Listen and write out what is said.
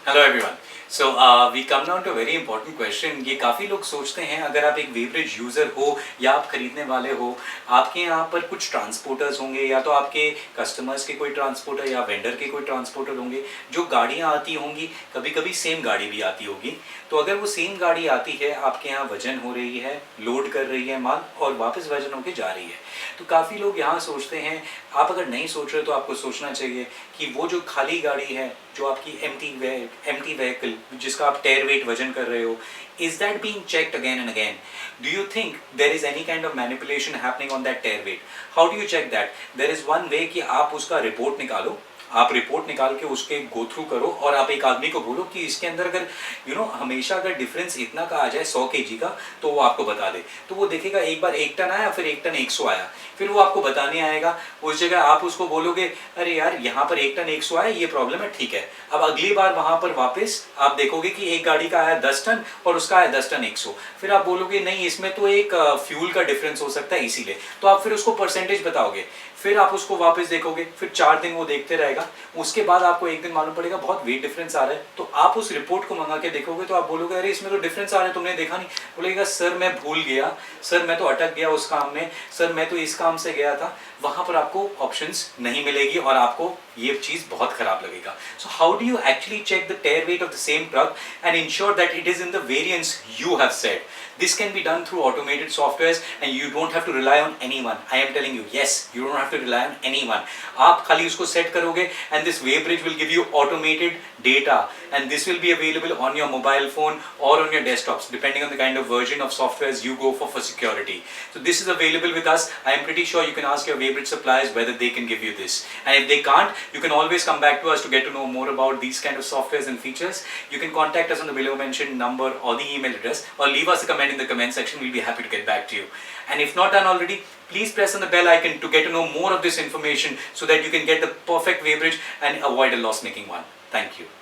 Hello everyone. So we come down to very important question. ये काफ़ी लोग सोचते हैं अगर आप एक वेब्रिज यूज़र हो या आप खरीदने वाले हो, आपके यहाँ पर कुछ ट्रांसपोर्टर्स होंगे या तो आपके कस्टमर्स के कोई ट्रांसपोर्टर या वेंडर के कोई ट्रांसपोर्टर होंगे। जो गाड़ियाँ आती होंगी, कभी कभी सेम गाड़ी भी आती होगी। तो अगर वो सेम गाड़ी आती है, आपके यहाँ वजन हो रही है, लोड कर रही है माल और वापस वजन होके जा रही है, तो काफ़ी लोग यहाँ सोचते हैं, आप अगर नहीं सोच रहे तो आपको सोचना चाहिए कि वो जो खाली गाड़ी है, जो आपकी एम्प्टी व्हीकल जिसका आप टेयर वेट वजन कर रहे हो, is that being checked again and again? Do you think there is any kind of manipulation happening on that tear weight? How do you check that? There is one way कि आप उसका report निकालो, आप report निकाल के उसके go through करो और आप एक आदमी को बोलो कि इसके अंदर अगर हमेशा अगर डिफरेंस इतना का आ जाए 100 kg का, तो वो आपको बता दे। तो वो देखेगा एक बार 1 टन आया, फिर 1 टन 100 आया, फिर वो आपको बताने आएगा। उस जगह आप उसको बोलोगे अरे यार यहाँ पर 1 टन 100 आया, ये प्रॉब्लम है, ठीक है। अब अगली बार वहाँ पर वापस आप देखोगे कि एक गाड़ी का आया 10 टन और उसका आया 10 टन 100, फिर आप बोलोगे नहीं इसमें तो एक फ्यूल का डिफरेंस हो सकता है इसीलिए, तो आप फिर उसको परसेंटेज बताओगे। फिर आप उसको वापस देखोगे, फिर 4 दिन वो देखते रहेगा। उसके बाद आपको एक दिन मालूम पड़ेगा बहुत वेट डिफरेंस आ रहा है, तो आप उस रिपोर्ट को मंगा के देखोगे तो आप बोलोगे अरे इसमें तो डिफरेंस आ रहा है, तुमने देखा नहीं? बोलेगा सर मैं भूल गया, सर मैं तो अटक गया उस काम में, सर मैं तो इस काम से गया था। वहां पर आपको ऑप्शंस नहीं मिलेगी और आपको ये चीज बहुत खराब लगेगा। So how do you actually check the tare weight of the same truck and ensure that it is in the variance you have said? This can be done through automated softwares and you don't have to rely on anyone. I am telling you, yes, you don't have to rely on anyone. आप खाली उसको set करोगे and this Weybridge will give you automated data and this will be available on your mobile phone or on your desktops depending on the kind of version of softwares you go for security. So this is available with us. I am pretty sure you can ask your Weybridge suppliers whether they can give you this, and if they can't, you can always come back to us to get to know more about these kind of softwares and features. You can contact us on the below mentioned number or the email address, or leave us a comment in the comment section. We'll be happy to get back to you. And if not done already, please press on the bell icon to get to know more of this information so that you can get the perfect Weybridge and avoid a loss making one. Thank you.